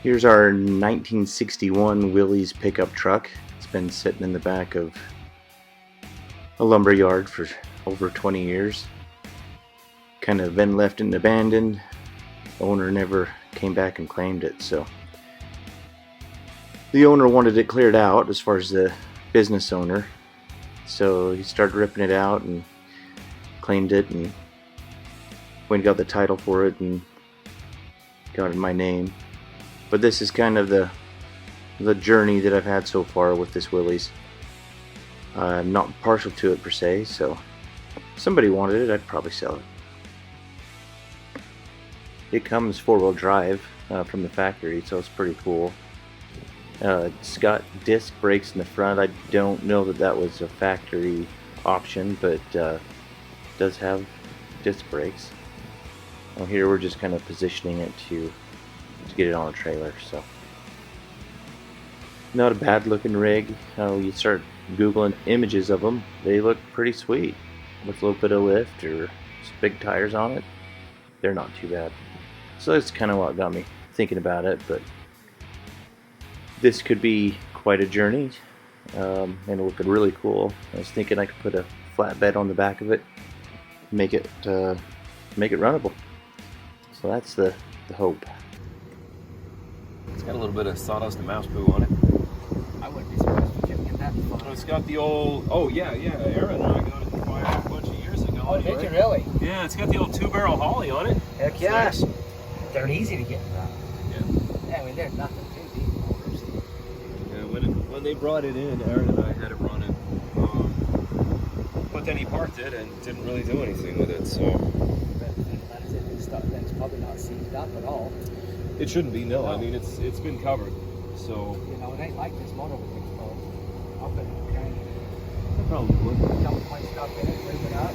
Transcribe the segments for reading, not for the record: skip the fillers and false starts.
Here's our 1961 Willy's pickup truck. It's been sitting in the back of a lumber yard for over 20 years. Kind of been left and abandoned. The owner never came back and claimed it, so the owner wanted it cleared out as far as the business owner. So he started ripping it out and claimed it, and went and got the title for it and got in my name. But this is kind of the journey that I've had so far with this Willy's. I'm not partial to it per se, so if somebody wanted it, I'd probably sell it. It comes four-wheel drive from the factory, so it's pretty cool. It's got disc brakes in the front. I don't know that that was a factory option, but it does have disc brakes. Well, here we're just kind of positioning it to get it on a trailer, so not a bad looking rig. You start googling images of them, they look pretty sweet with a little bit of lift or big tires on it. They're not too bad, so that's kind of what got me thinking about it. But this could be quite a journey, and looking really cool. I was thinking I could put a flatbed on the back of it, make it runnable. So that's the hope. It's got a little bit of sawdust and mouse poo on it. I wouldn't be surprised if you kept getting that fun. It's got the old, Aaron and I got it quite a bunch of years ago. Oh, anyway. did you really? Yeah, it's got the old 2-barrel Holly on it. Heck yes. They're easy to get around. Yeah. I mean, there's nothing too deep motors. Yeah, when they brought it in, Aaron and I had it running. But then he parked it and didn't really do anything with it, so. Then it's probably not seized up at all. It shouldn't be, no. I mean, it's been covered, so. You know, it ain't like this motor would explode. I'll put it behind it. It probably would. Dump my stuff in it, leave it up.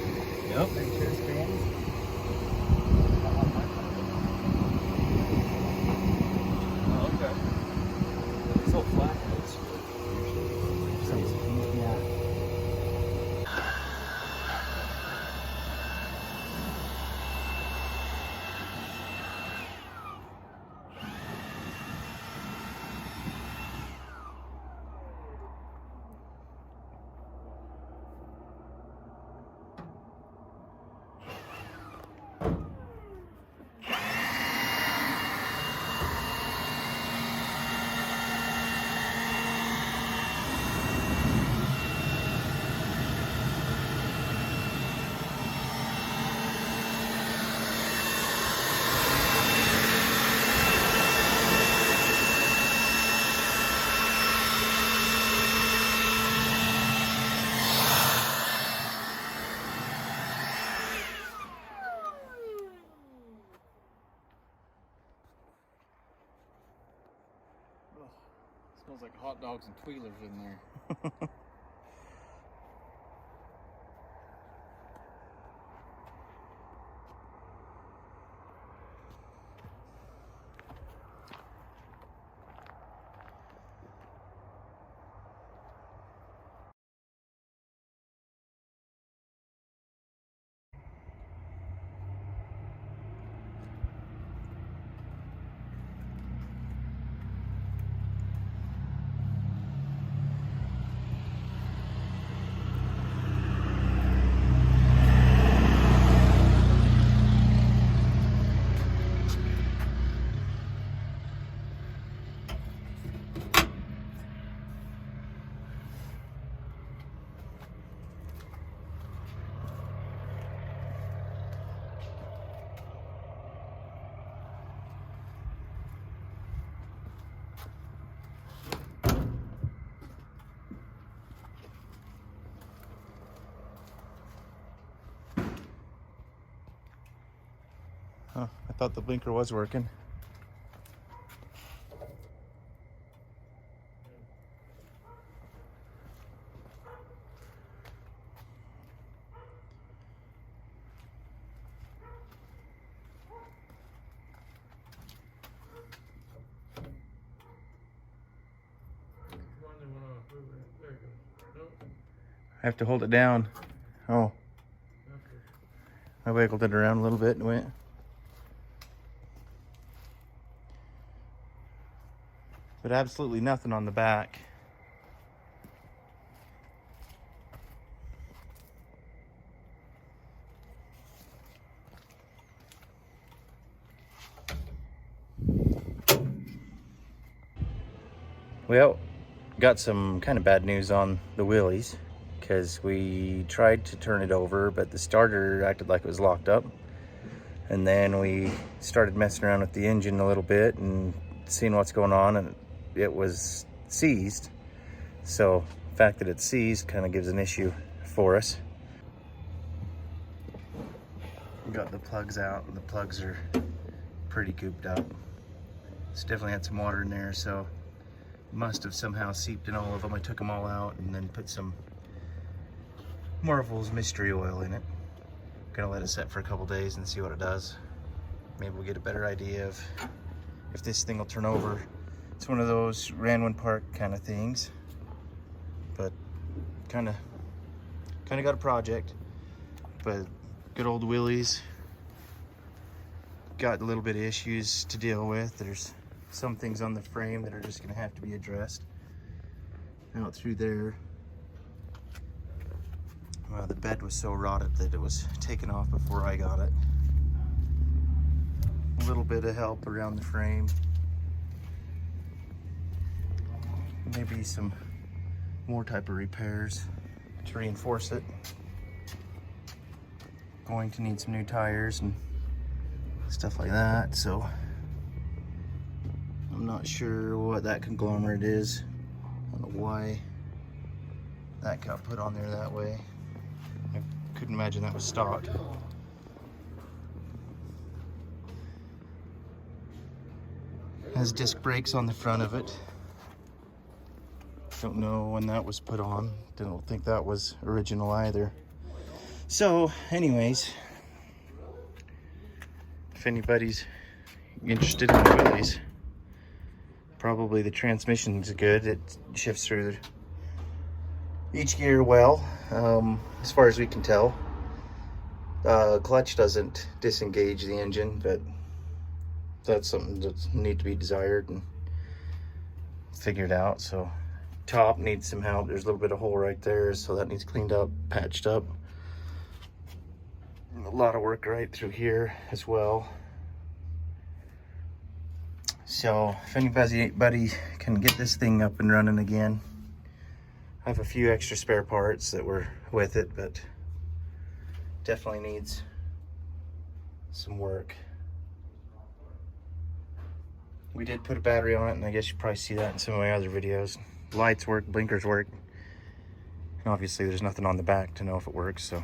Yep. Make sure it spins. Oh, okay. It's so flat. Yeah. Smells like hot dogs and Tweelers in there. Huh, I thought the blinker was working. I have to hold it down. Oh. I wiggled it around a little bit and went. but absolutely nothing on the back. Well, got some kind of bad news on the Willys, because we tried to turn it over, but the starter acted like it was locked up. And then we started messing around with the engine a little bit and seeing what's going on, and it was seized. So the fact that it's seized kind of gives an issue for us. We got the plugs out, and the plugs are pretty gooped up. It's definitely had some water in there, so must have somehow seeped in all of them. I took them all out and then put some Marvel's mystery oil in it. Gonna let it set for a couple days and see what it does. Maybe we'll get a better idea of if this thing will turn over. It's one of those Ranwin Park kind of things, but kind of got a project. But good old Willys got a little bit of issues to deal with. There's some things on the frame that are just gonna have to be addressed. Out through there, the bed was so rotted that it was taken off before I got it. A little bit of help around the frame. Maybe some more type of repairs to reinforce it. Going to need some new tires and stuff like that, so I'm not sure what that conglomerate is. I don't know why that got put on there that way. I couldn't imagine that was stock. Has disc brakes on the front of it. Don't know when that was put on. Don't think that was original either. So anyways, if anybody's interested in the Willys, probably the transmission's good. It shifts through each gear well, as far as we can tell. Clutch doesn't disengage the engine, but that's something that needs to be desired and figured out. So top needs some help. There's a little bit of hole right there, so that needs cleaned up, patched up. A lot of work right through here as well. So if anybody can get this thing up and running again, I have a few extra spare parts that were with it, but definitely needs some work. We did put a battery on it, and I guess you probably see that in some of my other videos. Lights work, blinkers work, and obviously there's nothing on the back to know if it works, so